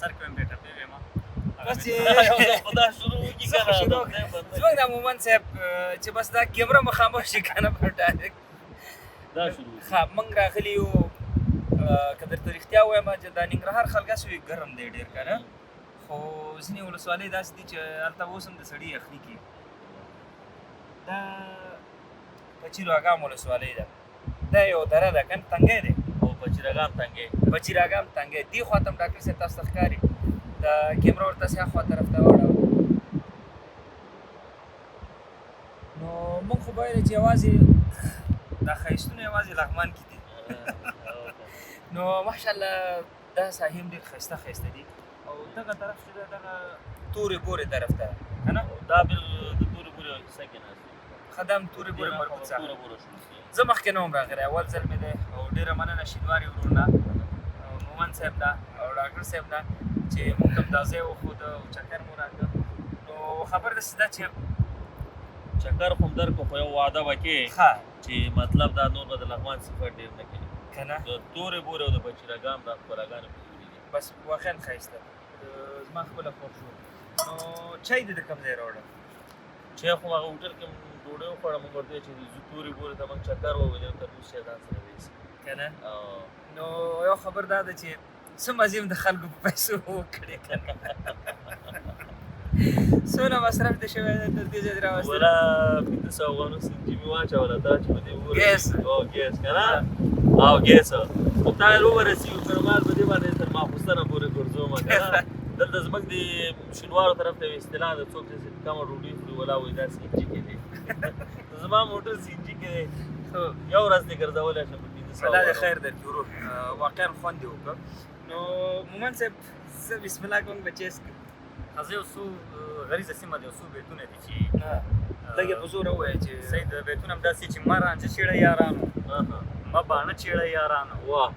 سر کې مې ټپې وې ما بس خدا شروع کی کنه زموږ د مومن صاحب چې بس دا کیمره مخامخ شي کنه په ډایرکټ دا شروع ها موږ راغلي یو که درته رښتیا ووایم چې دا ننګرهار خلک هسې وي ګرم دی ډېر که نه خو ځینې ولسوالۍ داسې دي چې هلته اوس هم د سړي یخني کېږي دا پچیراګام ولسوالۍ ده دا یو دره ده که نه تنګی دی او پچیراګام تنګی پچیراګام تنګی دې خوا ته هم ډاکټر صاحب تاسو ته ښکاري دا کیمره ورته سیا خوا طرف ته واړوه نو موږ خو باید چې یوازې دا ښایستونه یوازې لغمان کې دي نو ماشاءالله دا ساحې هم ډېر ښایسته ښایسته دي او دغه طرف چې ده دغه تورې بورې طرف ته که نه دا بل د تورې بورې کیسه کې ناست ښه دا هم تورې بورې مربوط څخه تورې بورې شروع شي زه مخکې نه وم راغلی اول ځل مې دی او ډېره مننه شینواري ورور نه مومن صاحب نه او ډاکټر صاحب نه چې موږ ته دا ځای وښود او چکر مو راکړ نو خبر داسې ده چې چکر خو هم درکړو خو یو وعده به کې ښه چې مطلب دا نور به د لغمان صفت ډېر نه کوي که نه د تورې بورې او د پچیراګام دا ښکلاګانې پکې دي بس واقعا ښایسته زما خپله خوښ شو نو چای دې د کوم ځای راوړم چې خو هغه هوټل کې ډوډۍ وخوړه موږ ورته چې زه تورې بورې ته موږ چکر وویلو ترموز شی ځان سره ویسي که نه نو یو خبر دا ده چې څه مزې هم د خلکو په پیسو وکړې که نه څونه مصرف دې شوی دی تر دې ځای دې راوستلی ولا 500 افغانو سنجي مې واچوله دا چې په دې وره ګیس او ګیس که نه او ګیس خو ټایر وورسېږو که نه مال په دې باندې تر ماخوستنه پورې ګرځومه که نه دلته زموږ د شینوارو طرف ته یو اصطلاح ده څوک چې کمه ډوډۍ خوري ولا وایي دا سینجي کې دی زما موټر سینجي کې دی یو ورځ دې ګرځولی شم په 500 الله دې خیر درکړي ورور واقعا خوند دې وکړ نو مومن صاحب زه بسم الله کوم بچیس زه یو څو غریزه سیمه د یو څو بیتونه دي چې لږ یې په زوره ووایه چې صحیح د بیتونه هم داسې چې ما رانجه چېړه یارانو ما باڼه چېړه یارانو واه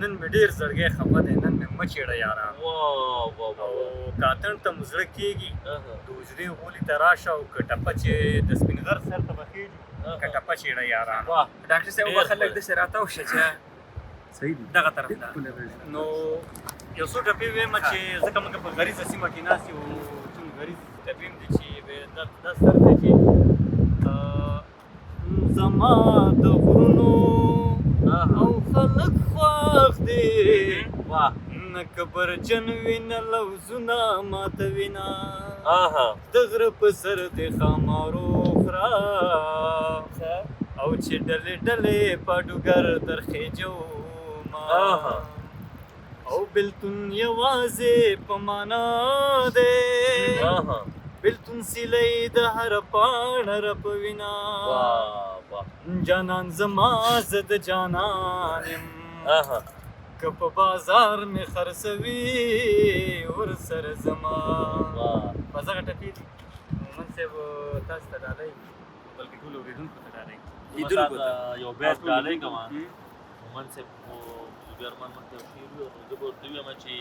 نن مې ډېر زړګی خفه دی نن مې مه چېړه یارانو واه واه او کاتڼ ته مو زړه کېږي د حجرې غولي ته راشه او که ټپه چې د سپین غر سر ته به خېږي که ټپه چېړه یارانو واه ډاکټر صاحب وبخښه لږ داسې راتاو شه چې صحیح دي دغه طرف ته نو یو څو ټپې ویم چې ځکه موږ په غریزه سیمه کې ناست یو څو غریز ټپې هم دي چې دا سر دی چې زما د غرونو او خلک خوښ دي واه نه کبرجن وي نه لوزونه ماته وینا آها د غره په سر د خامارو خورا او چې ډلې ډلې پاډوګر درخېجو ما او بلتون یوازې په معنا دی بلتون سیلی د هر پاڼه رپوینا واه واه جانان زما زه د جانان یم که په بازار مې خرڅوي ورسره زما بس دغه ټپې دي مومن صاحب تاسو ته ډالۍ بلکې ټولو اورېدونکو ته ډالۍ لیدونکو ته یو بیت ډالۍ کوم مومن صاحب خو ارمان مونږ ته شعر ویلو نو زه به ورته ویم چې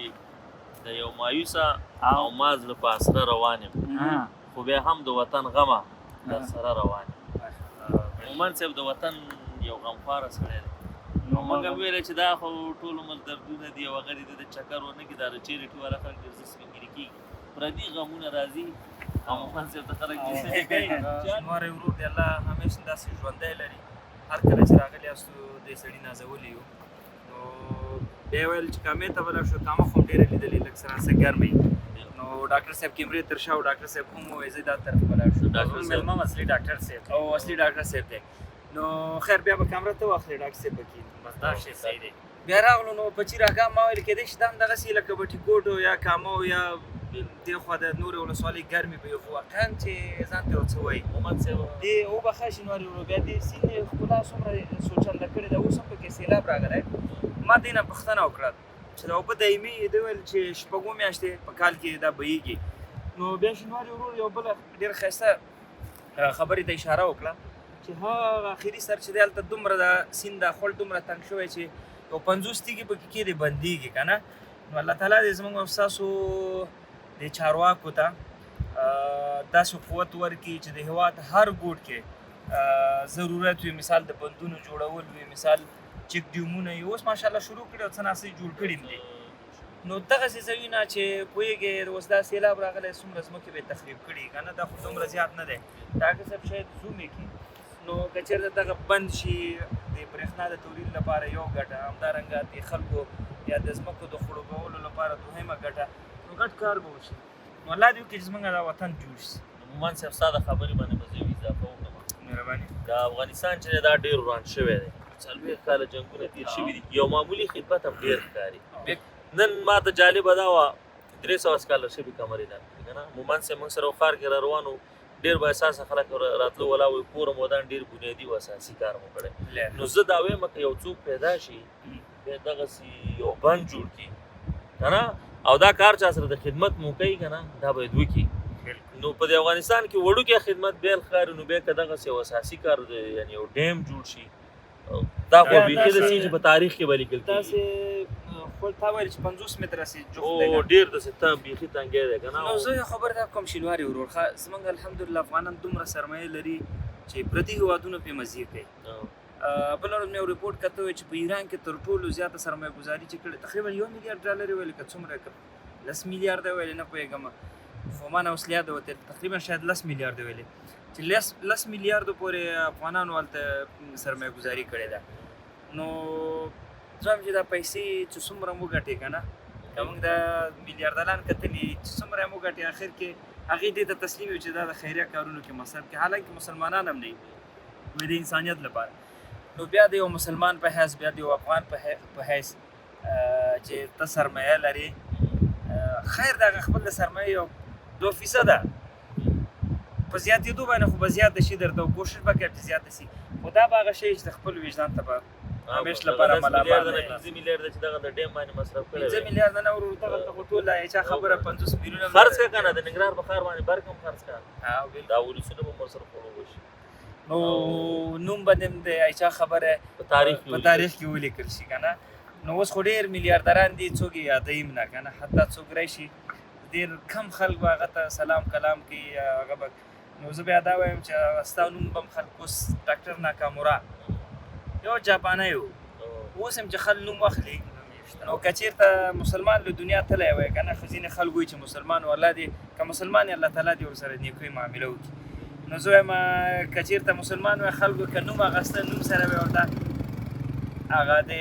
د یو مایوسه او ما زړه په اسره روان یم خو بیا هم د وطن غمه در سره روان یم مومن صاحب د وطن یو غمخواره سړی دی نو موږ هم ویلی چې دا خو ټول عمر دردونه دي او هغه د چکر ونه کړي دا د چیرټي والا خلک ډېر زه سپینګیري کېږي پردي غمونه راځي او مومن صاحب ته خلک کیسې کوي شینواری ورور دی الله همیشه داسې ژوندی لري هر کله چې راغلی یاستو دې سړي نازولی یو نو بیا ویل چې کامې ته به لاړ شو کامه خو هم ډېره لیدلې لږ څه راسه ګرمې نو ډاکټر صاحب کیمرې تر شا او ډاکټر صاحب هم ووایي زه دا طرف به لاړ شو مېلمه اصلي ډاکټر صاحب او اصلي ډاکټر صاحب دی نو خیر بیا به کامره ته واخلې ډاکټر صاحب به کښېني بس دا شی صحیح دی بیا راغلو نو پچیراګام ما ویل کېدای شي دا هم دغسې لکه بټي کوټ یا کامه یا دې خوا د نورې ولسوالۍ ګرمې به وي خو واقعا چې ځان ته یو څه وایي مومن صاحب دې وبخښه شینواري ورو بیا دې سیند ښکلا څومره سوچنده کړې ده اوس هم پکې سیلاب راغلی ما دې نه پوښتنه وکړه چې دا اوبه دایمي ده ویل چې شپږو میاشتې په کال کې دا بهیږي نو بیا شینواري ورور یو بله ډېر ښایسته خبرې ته اشاره وکړه چې هغه اخري سر چې دی هلته دومره د سیند دا خول دومره تنګ شوی چې یو 50 تیږې پکې کېدې بندېږي که نه نو الله تعالی دې زموږ او ستاسو د چارواکو ته داسې قوت ورکړي چې د هېواد هر ګوټ کې ضرورت وي مثال د بندونو جوړول وي مثال چک ډیمونه یې اوس ماشاءالله شروع کړي او څه ناڅه جوړ کړي هم دي نو دغسې ځایونه چې پوهېږې اوس دا سیلاب راغلی څومره ځمکې به یې تخریب کړي که نه دا خو دومره زیات نه دی ډاکټر صاحب شاید زوم یې کړي نو که چېرته دغه بند شي د برېښنا د تولید لپاره یو ګټه همدارنګه د خلکو یا د ځمکو د خړوبولو لپاره دوهمه ګټه نو ګډ کار به وشي نو الله دې وکړي چې زموږ دا وطن جوړ شي مومن صاحب ستا د خبرې باندې به زه یو اضافه وکړم مهرباني د افغانستان چې دا ډېر وران شوی دی 40 کاله جنګونه تېر شوي دي یو معمولي خدمت هم ډېر ښکاري نن ما ته جالبه دا وه 300 سکالرشپې کمرې نه که نه مومن صاحب موږ سره ښار کې را روان وو ډېر با احساسه خلک راتلو ولا وایي کور هم ودان ډېر بنیادي او اساسي کار مو کړی نو زه دا وایم که یو څوک پیدا شي بیا دغسې یو بند جوړ کړي که نه او دا کار چا سره د خدمت مو کوي که نه دا باید وکړي نو په د افغانستان کې وړوکی خدمت بیل ښکاري نو بیا که دغسې یو اساسي کار یعنی یو ډیم جوړ شي دا خو بیخي داسې چې په تاریخ کې به لیکل کېږي داسې خپل تا ویل چې 50 متره سي جوخت دی او ډېر داسې ته بیخي تنګی دی که نه نو زه یو خبر دا کوم شینواري ورور ښه زموږ الحمدلله افغانان دومره سرمایه لري چې پردي هېوادونه پرې مزې کوي بله ورځ مې یو ریپورټ کته وی چې په ایران کې تر ټولو زیاته سرمایه گزاري چې کړې تقریبا 1 میلیارډ ډالر ویل که څومره 10 میلیارډ ویل نه پوهېږم خو ما نه اوس یاد وته تقریبا شاید 10 میلیارډ ویل چې 10 میلیارډ پورې افغانانو هلته سرمایه گزاري کړې ده نو زم چې دا پیسې چې څومره مو ګټې که نه که موږ دا میلیارډران کتلي چې څومره مو ګټې اخر کې هغې دې ته تسلیم وي چې دا د خیریه کارونو کې مصرف کړي حالانکه مسلمانان هم نه وي د انسانیت لپاره نو بیا د یو مسلمان په حیث بیا د یو افغان په حیث چې ته سرمایه لرې خیر د هغه خپل د سرمایې یو 2% په زیاتېدو باندې خو به زیاته شي درته کوشش به کوې چې زیاته شي خو دا به هغه شی چې د خپل وجدان ته به همیش لپاره ملامت دی 15 میلیارډ چې دغه د ډیم باندې مصرف کړی 15 میلیارډ نه ورو ته خو ټول چا خبره 50 میلیونه خرڅ کړه کنه د ننګرهار په ښار باندې برکم خرڅ کړه دا ولسونه به مصرف کولو وشي نو نوم باندې د چا خبره په تاریخ کې ولیکل شي کنه نو اوس خو ډېر میلیارډران دي څوک یې یادوي نه کنه حتی څوک راشي ډېر کم خلک به هغه ته سلام کلام کوي هغه به نو زه بیا دا وایم چې ستا نوم به هم خلک اوس ډاکټر ناکامورا یو جاپانی و اوس هم چې خل نوم واخلي نو که چېرته مسلمان له دنیا تللی وای که نه ځینې خلک وایي چې مسلمان و الله دې که مسلمان یې الله تعالی دې ورسره نیکوي معامله وکړي نو زه وایم که چېرته مسلمان وای خلکو که نوم اخیسته نوم سره به ورته هغه د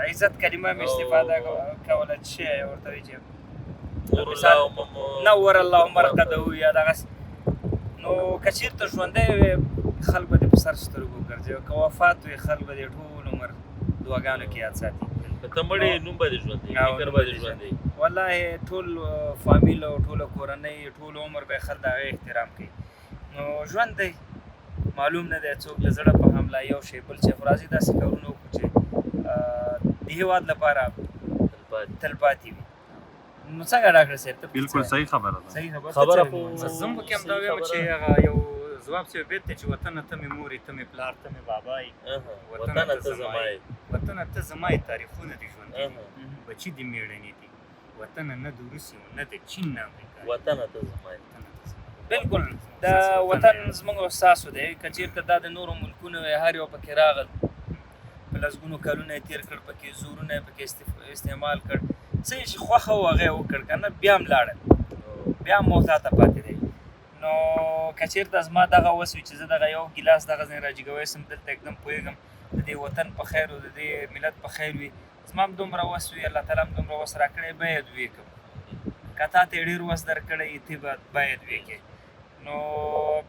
عزت کلمه مې استفاده کوله چې شی ورته وایي چې نور الله مرقده یا دغسې نو که چېرته ژوندی وی خلک به دې په سر سترګو ګرځي او که وفات وي خلک به دې ټول عمر دعاګانو کې یاد ساتي که ته مړ یې نوم به دې ژوندی فکر به دې ژوندی والله ټول فامیل او ټوله کورنۍ ټول عمر به خلک د هغې احترام کوي نو ژوند دی معلوم نه دی څوک له زړه په حمله یو شی بل شی خو راځي داسې کارونه وکړو چې د هېواد لپاره تلپاتې وي نو څنګه ډاکټر صاحب ته بالکل صحیح خبره ده صحیح خبره زه هم پکې همدا وایم چې هغه یو ځواب چې بیت دی چې وطنه ته مې مور یې ته مې پلار ته مې بابا یې وطنه ته زما یې وطنه ته زما یې تاریخونه دي ژوندي دي بچي دې مېړنې دي وطنه نه د روسیې نه د چین نه امریکا وطنه ته زما یې بالکل دا وطن زموږ او ستاسو دی که چېرته دا د نورو ملکونو هر یو پکې راغل په لسګونو کلونه یې تېر کړ پکې زورونه یې پکې استعمال کړ څه یې چې خوښه و هغه یې وکړ که نه بیا هم لاړل بیا هم محتاطه پاتې دی نو که چېرته زما دغه وس وي چې زه دغه یو ګیلاس دغه ځای راجګوی سم دلته एकदम پوهېږم د دې وطن په خیر او د دې ملت په خیر وي زما هم دومره وس وي الله تعالی هم دومره وس راکړی باید ویې کړم که تا ته یې ډېر وس درکړی ته به باید ویې کړې نو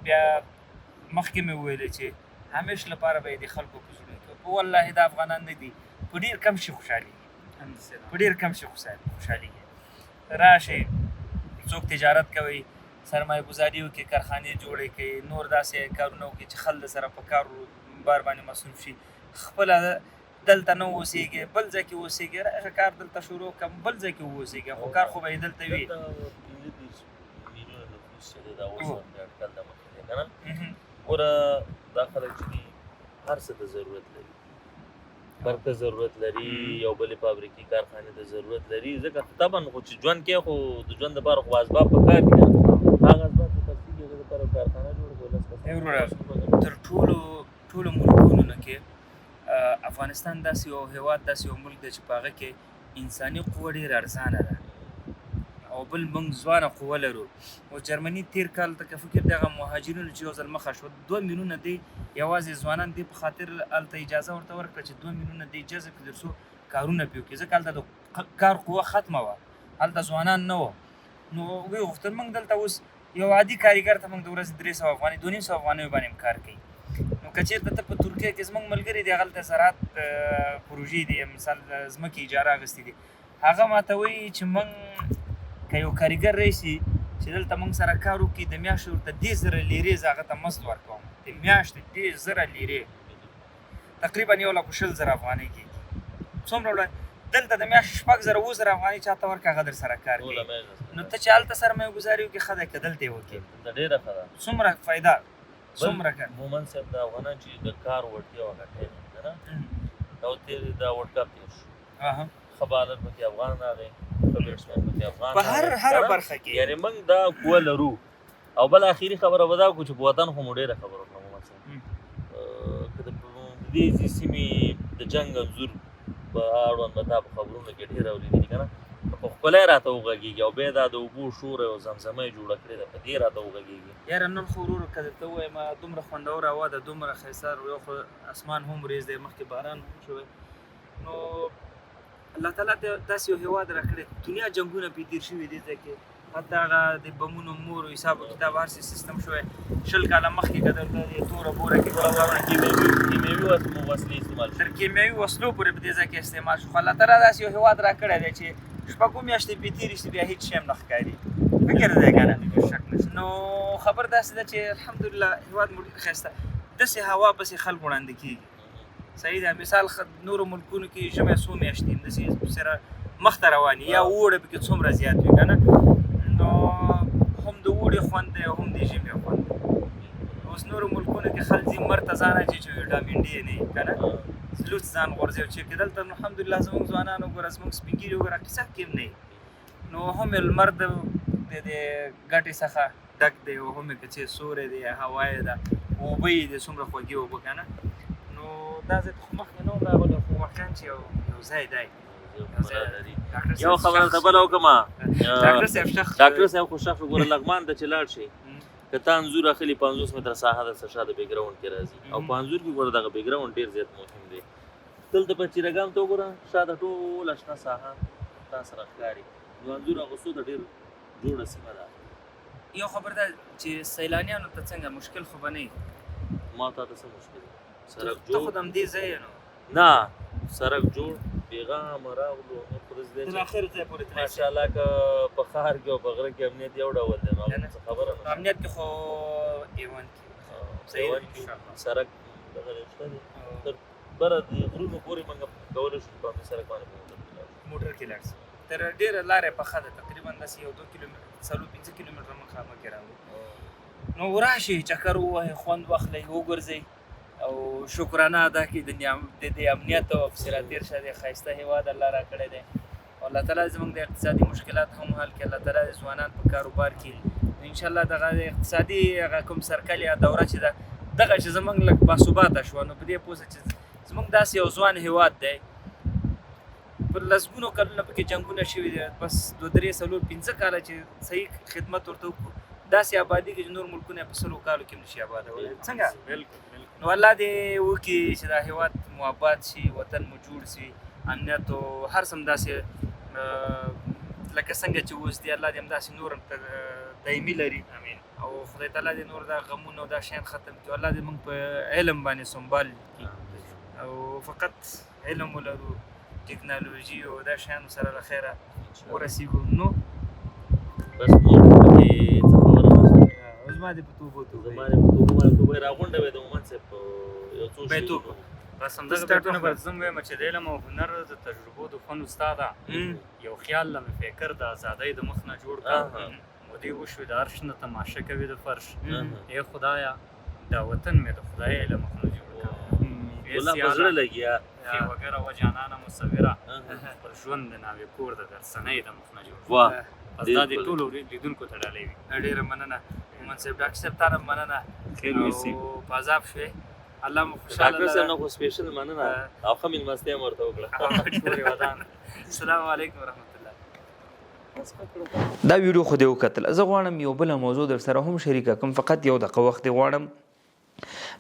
بیا مخکې مې وویلې چې همیش لپاره به یې د خلکو په زړونو کې په والله دا افغانان نه دي په ډېر کم شي خوشحالېږي په ډېر کم شي خوشحالېږي راشئ څوک تجارت کوي سرمایه گزاري وکړي کارخانې جوړې کړي نور داسې کارونه وکړي چې خلک سره په کاروبار باندې مصروف شي خپله دلته نه اوسېږي بل ځای کې اوسېږي راشه کار دلته شروع کړم بل ځای کې اوسېږي خو کار خو به یې دلته وي ګوره دا خلک چې دي هر څه ته ضرورت لري برق ته ضرورت لري یو بلې فابریکې کارخانې ته ضرورت لري ځکه طبعا خو چې ژوند کې خو د ژوند دپاره خو اسباب پکار دي هغه اسباب چې خرڅېږي هغه دپاره کارخانه جوړه تر ټولو ملکونو نه کې افغانستان داسې یو هېواد داسې یو ملک دی چې په هغه کې انساني قوه ډېره ارزانه ده بل موږ ځوانه قوه لرو. او جرمني تېر کال ته که فکر دغه مهاجرینو چې یو ځل مخه شو 2 میلیونه دی یوازې ځوانان دې په خاطر هلته اجازه ورته ورکړه چې 2 میلیونه دی جذب کړي تر څو کارونه پرې وکړي. ځکه هلته د کار قوه ختمه وه، هلته ځوانان نه وه. نو ویې غوښتل موږ دلته اوس یو عادي کارګر ته موږ د ورځې 300 افغانۍ 250 افغانیو باندې هم کار کوي. نو که چېرته ته په ترکیه کې زموږ ملګري دي هغلته زراعت پروژې دي، مثال ځمکې اجاره اخیستې دي، هغه ماته وایي چې موږ که یو کارګر راشي چې دلته موږ سره کار وکړي د میاشتې ورته 10,000 لیرې زه هغه ته مزد ورکوم. د میاشتې 10,000 لیرې تقریبا 1,20,000 افغانۍ کېږي. څومره وړاندې دلته د میاشتې 6,000 7,000 افغانۍ چاته ورکړه هغه در سره کار کوي. نو ته چې هلته سرمایه ګزاري وکړې ښه دی، که دلته یې وکړې ډېره ښه ده. څومره فایده څومره کار. مومن صاحب د افغانان چې د کار وړتیا وغټې که نه دا ورلډ کپ تېر شو، ښه بالر پکې افغان راغی، ښه بیټسمین پکې افغان په هر برخه کې. یعنې موږ دا قوه لرو. او بل اخري خبره به دا وکړو چې په وطن خو مو ډېره خبره وکړه مومن صاحب، که د دې سیمې د جنګ انځور په اړوند به تا په خبرونو کې ډېر اورېدلي که نه، په ښکلی راته وغږېږي او بیا دا د اوبو شور او زمزمه یې جوړه کړې ده په دې راته وغږېږي. یاره نن خو ورورو که درته ووایم دومره خوندوره هوا ده، دومره ښایسته، یو خو اسمان هم ورېځ دی، مخکې باران هم شوی. نو الله تعالی داسې یو هېواد راکړی، دنیا جنګونه پرې تېر شوي دې ځای کې، حتی هغه د بمونو مور و حساب و کتاب هر څه سیستم شوی. 20 کاله مخکې که درته توره بوره کې کیمیاوي وسلې استعمال شوي، تر کیمیاوي وسلو پورې په دې ځای کې استعمال شو. خو الله تعالی داسې یو هېواد راکړی دی چې 6 میاشتې پرې تېرې شي بیا هېڅ شی هم نه ښکاري. فکر دی که نه؟ نو خبر داسې ده چې الحمدلله هېواد مو ډېر ښایسته، داسې هوا پسې خلک وړاندې کېږي. صحیح ده. مثال نورو ملکونو کې ژمی څو میاشتې هم داسې سره مخته رواني، یا اوړه پکې څومره زیات وي که نه، نو هم د اوړي خوند دی او هم د ژمي خوند دی. اوس نورو ملکونو کې خلک ځي مر ته ځان اچوي چې ویټامین ډي نه وي که نه، لوڅ ځان غورځوي. چې دلته نو الحمدلله زموږ ځوانان وګوره، زموږ سپین ږیري وګوره، قصه کې هم نه وي. نو هم یې لمر د ګټې څخه ډک دی او هم یې که چې سوری دی، هوا یې ده، اوبه یې دي څومره خوږې اوبه که نه. نو دا ځای ته خو مخکې نه وم راغلی، خو واقعا چې یو ځای دی. یو خبره ته بله وکړم، ډاکټر صاحب شخ خو شخ ګوره لغمان ته چې لاړ شئ، که تا انځور اخلي 50 متره ساحه درڅه شاته بیکګراونډ کې راځي، او په انځور کې ګوره دغه بیکګراونډ ډېر زیات مهم دی. دلته په چیرګام ته وګوره شاته ټوله شنه ساحه تا سره ښکاري، نو انځور اخیستو ته ډېر جوړه سیمه ده. یو خبر ده چې سیلانیانو ته څنګه مشکل خو به نه وي؟ ما تا ته څه مشکل دی؟ سړک ته خو د همدې ځای یې نو؟ نه، سړک جوړ بېغامه راغلو، نو پرزیدنټ تر اخر ځای پورې تللی شي. ماشاءالله که په ښار کې او په غره کې امنیت یو ډول دی، نو هغه څه خبره نه. امنیت کې خو A1 کې صحیح ده. سړک دغه شته دی، تر بره د غرونو پورې موږ کولی شو په همدې سړک باندې موټر کې لاړ شو. تر ډېره لاره یې پخه ده، تقریبا داسې 1-2 کیلومتره 4-5 کیلومتره مخامخ کې راغلو. نو راشئ، چکر ووهئ، خوند واخلئ، وګرځئ او شکرانه ادا کړئ د دې امنیت او افسرا تېر شه دی ښایسته هېواد الله راکړی دی. او الله تعالی زموږ د اقتصادي مشکلات هم حل کړي. الله تعالی ځوانان په کاروبار کې انشاءالله دغه اقتصادي هغه کوم سرکل یا دوره چې ده دغه چې زموږ لږ باثباته شوه، نو په دې پوه شه چې زموږ داسې یو ځوان هېواد دی، په لسګونو کلونه پکې جنګونه شوي دي، بس 2-3-4-5 کاله چې صحیح خدمت ورته وکړو، داسې آبادي کې چې نور ملکونه په 100 کالو کې هم نشي آبادولی. څنګه؟ نو الله دې وکړي چې دا هېواد مو آباد شي، وطن مو جوړ شي، امنیت او هر څه همداسې لکه څنګه چې اوس دي، الله دې همداسې نور هم دایمي لري. او خدای تعالی دې نور دا غمونه او دا شیان ختم کړي. الله دې موږ په علم باندې سنبال کړي او فقط علم ولرو، ټکنالوژي او دا شیانو سره له خیره ورسېږو. نو بس نور پکې څه خبره نشته. زما دې په توبو زما دې په توبو باندې توبه یې راغونډه وې د مومن صاحب په یو څو بیتوب. بس همدغه بیتونه به زه هم وایم چې د علم او هنر د تجربو د خوند استاده، یو خیال لمې فکر د ازادۍ د مخ نه جوړ کړه، مودې وشوې د عرش نه تماشه کوي د فرش. ای خدایا دا وطن مې د خدای له مخ نه جوړ کړه، ګلاب په زړه لګیا وګره و جانانه مصوره، پر ژوند د ناوې کور د درسنۍ د مخ نه جوړ کړه. واه، بس دا د ټولو لیدونکو ته ډالۍ وي. ډېره مننه مومن صاحب. ډاکټر صاحب تا نه مننه، خیر ویسي او په عذاب شوې، الله مو خوشحاله ډاکټر صاحب نه خو سپیشل مننه او ښه مېلمستیا مې ورته وکړه. السلام علیکم ورحمت الله. دا ویډیو خو دې وکتل. زه غواړم یو بله موضوع در سره هم شریکه کوم، فقط یو دقیقه وخت دې غواړم.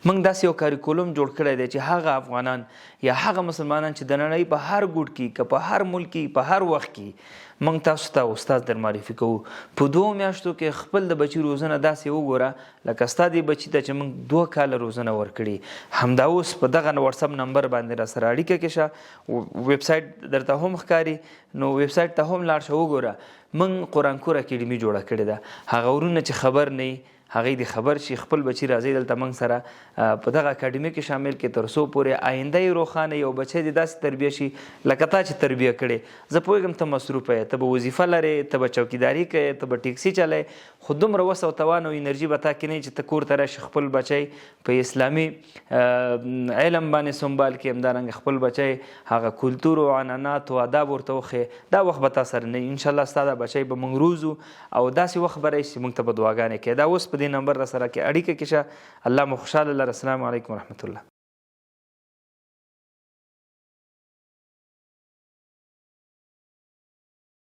موږ داسې یو کاریکولم جوړ کړی دی چې هغه افغانان یا هغه مسلمانان چې د نړۍ په هر ګوټ کې که په هر ملک کې په هر وخت کې موږ تاسو ته استاد در معرفي کوو. په 2 میاشتو کې خپل د بچي روزنه داسې وګوره لکه ستا دې بچي ته چې موږ 2 کاله روزنه ورکړي. همدا اوس په دغه واتساپ نمبر باندې را سره اړیکه کې شه، ویب سایټ درته هم ښکاري، نو ویب سایټ ته هم لاړ شه وګوره. موږ قرآن کور اکیډمي جوړه کړې ده. هغه ورونه چې خبر نه هغه دې خبر شي، خپل بچی راځي دلته موږ سره په دغه اکاډمي کې شامل کې تر څو پورې آینده یې روښانه یو بچی دې داسې تربیه شي لکه تا چې تربیه کړې. زه پوهېږم ته مصروفه یې، ته به وظیفه لرې، ته به چوکیداري کوې، ته به ټیکسي چلې، خو دومره وس او توان او انرژي به تا کې نه چې ته کور ته راشي خپل بچی په اسلامي علم باندې سنبال کړې، همدارنګه خپل بچی هغه کلتور او عنعنات او آداب ورته وښیې. دا وخت به تا سره نه وي. انشاءالله ستا دا بچی به موږ روزو او داسې وخت به راشي چې موږ ته به دعاګانې کوې. دا اوس په دې نمبر را سره کې اړیکه کې شه. الله مو خوشحاله لره. السلام علیکم ورحمت الله.